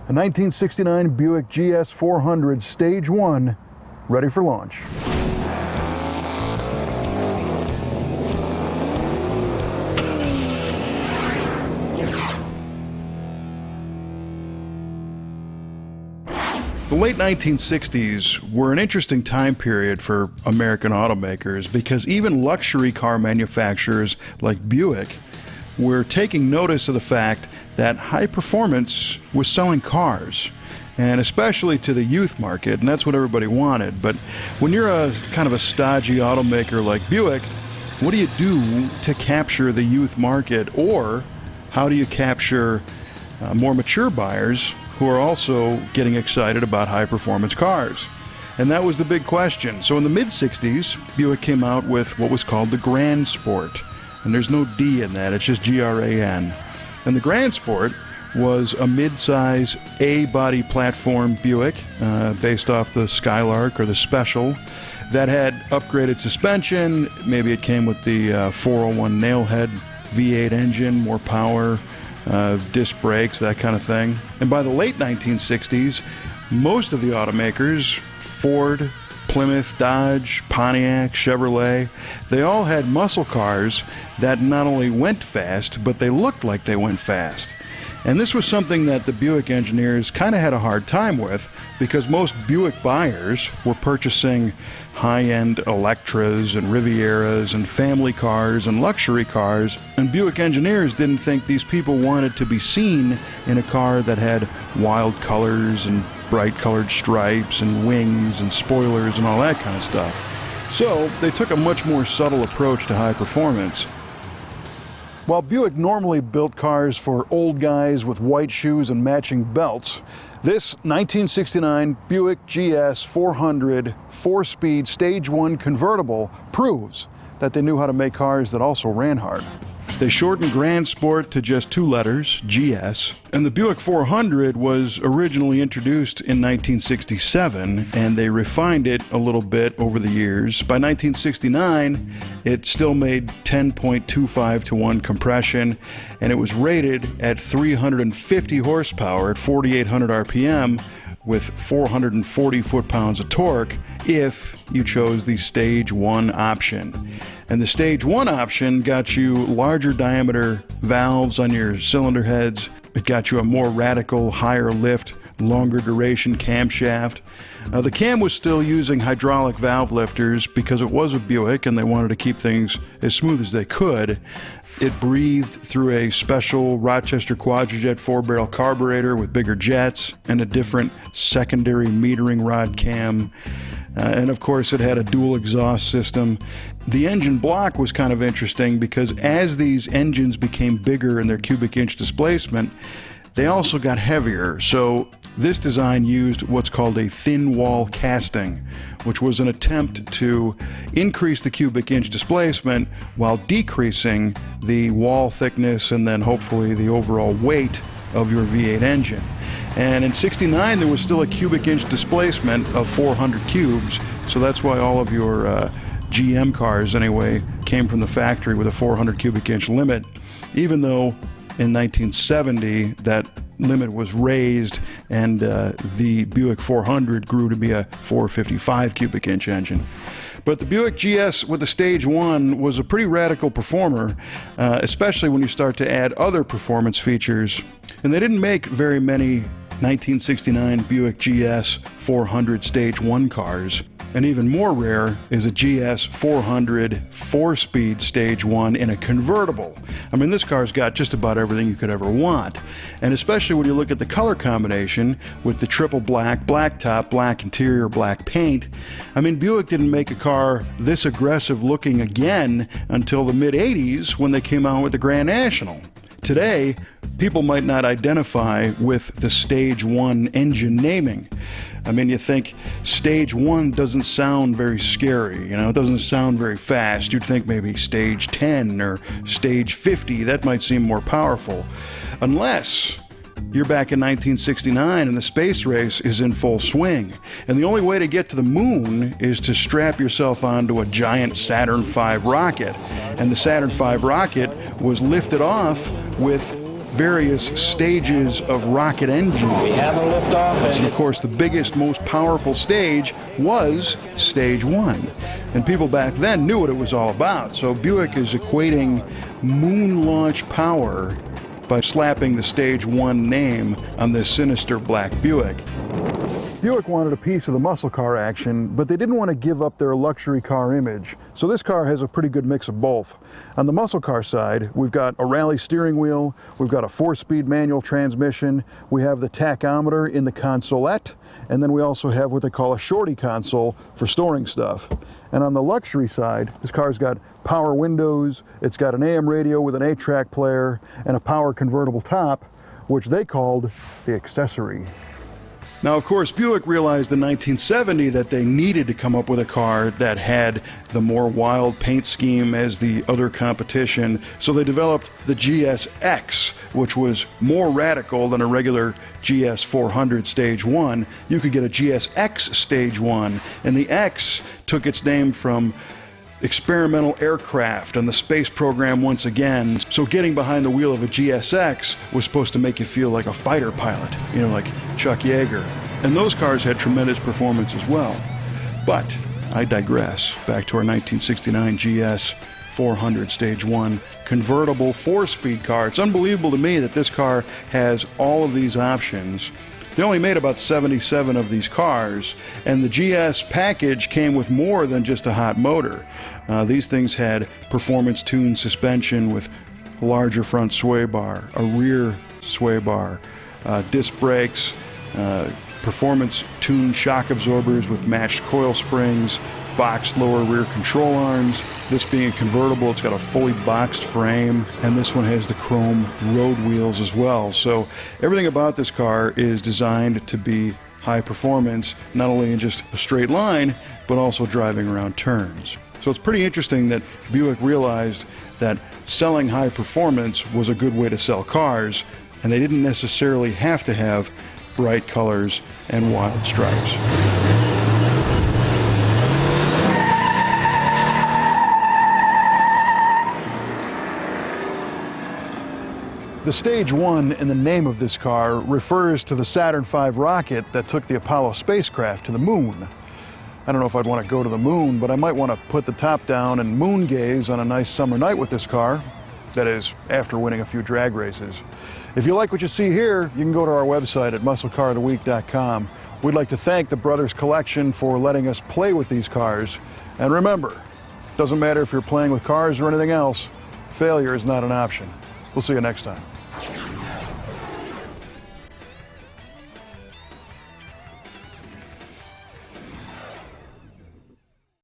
A 1969 Buick GS 400 Stage 1, ready for launch. The late 1960s were an interesting time period for American automakers because even luxury car manufacturers like Buick were taking notice of the fact that high performance was selling cars, and especially to the youth market, and that's what everybody wanted. But when you're a kind of a stodgy automaker like Buick, what do you do to capture the youth market, or how do you capture more mature buyers who are also getting excited about high performance cars? And that was the big question. So in the mid-60s, Buick came out with what was called the Gran Sport. And there's no D in that, it's just G-R-A-N. And the Gran Sport was a mid-size A-body platform Buick based off the Skylark or the Special that had upgraded suspension. Maybe it came with the 401 Nailhead V8 engine, more power, disc brakes, that kind of thing. And by the late 1960s, most of the automakers, Ford, Plymouth, Dodge, Pontiac, Chevrolet, they all had muscle cars that not only went fast, but they looked like they went fast. And this was something that the Buick engineers kind of had a hard time with because most Buick buyers were purchasing high-end Electras and Rivieras and family cars and luxury cars, and Buick engineers didn't think these people wanted to be seen in a car that had wild colors and bright colored stripes and wings and spoilers and all that kind of stuff. So they took a much more subtle approach to high performance. While Buick normally built cars for old guys with white shoes and matching belts, this 1969 Buick GS 400 4-speed Stage 1 convertible proves that they knew how to make cars that also ran hard. They shortened Gran Sport to just 2 letters, GS, and the Buick 400 was originally introduced in 1967, and they refined it a little bit over the years. By 1969, it still made 10.25 to 1 compression, and it was rated at 350 horsepower at 4,800 RPM with 440 foot-pounds of torque if you chose the Stage 1 option. And the Stage 1 option got you larger diameter valves on your cylinder heads. It got you a more radical, higher lift, longer duration camshaft. The cam was still using hydraulic valve lifters because it was a Buick and they wanted to keep things as smooth as they could. It breathed through a special Rochester Quadrajet 4-barrel carburetor with bigger jets and a different secondary metering rod cam. And of course it had a dual exhaust system. The engine block was kind of interesting because as these engines became bigger in their cubic inch displacement, they also got heavier. So this design used what's called a thin wall casting, which was an attempt to increase the cubic inch displacement while decreasing the wall thickness and then hopefully the overall weight of your V8 engine. And in '69 there was still a cubic inch displacement of 400 cubes, so that's why all of your GM cars anyway came from the factory with a 400 cubic inch limit, even though in 1970 that limit was raised and the Buick 400 grew to be a 455 cubic inch engine. But the Buick GS with the Stage 1 was a pretty radical performer, especially when you start to add other performance features. And they didn't make very many 1969 Buick GS 400 Stage 1 cars. And even more rare is a GS 400 4-speed Stage 1 in a convertible. I mean, this car's got just about everything you could ever want. And especially when you look at the color combination with the triple black, black top, black interior, black paint. I mean, Buick didn't make a car this aggressive looking again until the mid-'80s when they came out with the Grand National. Today, people might not identify with the Stage 1 engine naming. I mean, you think Stage 1 doesn't sound very scary, it doesn't sound very fast. You'd think maybe Stage 10 or Stage 50, that might seem more powerful. Unless you're back in 1969 and the space race is in full swing. And the only way to get to the moon is to strap yourself onto a giant Saturn V rocket. And the Saturn V rocket was lifted off with various stages of rocket engine. We have a liftoff. And of course, the biggest, most powerful stage was Stage 1. And people back then knew what it was all about. So Buick is equating moon launch power by slapping the Stage 1 name on this sinister black Buick. Buick wanted a piece of the muscle car action, but they didn't want to give up their luxury car image. So this car has a pretty good mix of both. On the muscle car side, we've got a rally steering wheel, we've got a 4-speed manual transmission, we have the tachometer in the consolette, and then we also have what they call a shorty console for storing stuff. And on the luxury side, this car's got power windows, it's got an AM radio with an 8-track player, and a power convertible top, which they called the accessory. Now, of course, Buick realized in 1970 that they needed to come up with a car that had the more wild paint scheme as the other competition, so they developed the GSX, which was more radical than a regular GS 400 Stage 1. You could get a GSX Stage 1, and the X took its name from experimental aircraft and the space program once again. So getting behind the wheel of a GSX was supposed to make you feel like a fighter pilot, you know, like Chuck Yeager. And those cars had tremendous performance as well. But I digress. Back to our 1969 GS 400 Stage 1 convertible 4-speed car. It's unbelievable to me that this car has all of these options. They only made about 77 of these cars, and the GS package came with more than just a hot motor. These things had performance-tuned suspension with a larger front sway bar, a rear sway bar, disc brakes, performance-tuned shock absorbers with matched coil springs, boxed lower rear control arms. This being a convertible, it's got a fully boxed frame, and this one has the chrome road wheels as well. So everything about this car is designed to be high performance, not only in just a straight line, but also driving around turns. So it's pretty interesting that Buick realized that selling high performance was a good way to sell cars, and they didn't necessarily have to have bright colors and wild stripes. The Stage 1 in the name of this car refers to the Saturn V rocket that took the Apollo spacecraft to the moon. I don't know if I'd want to go to the moon, but I might want to put the top down and moon gaze on a nice summer night with this car. That is, after winning a few drag races. If you like what you see here, you can go to our website at musclecaroftheweek.com. We'd like to thank the Brothers Collection for letting us play with these cars. And remember, doesn't matter if you're playing with cars or anything else, failure is not an option. We'll see you next time.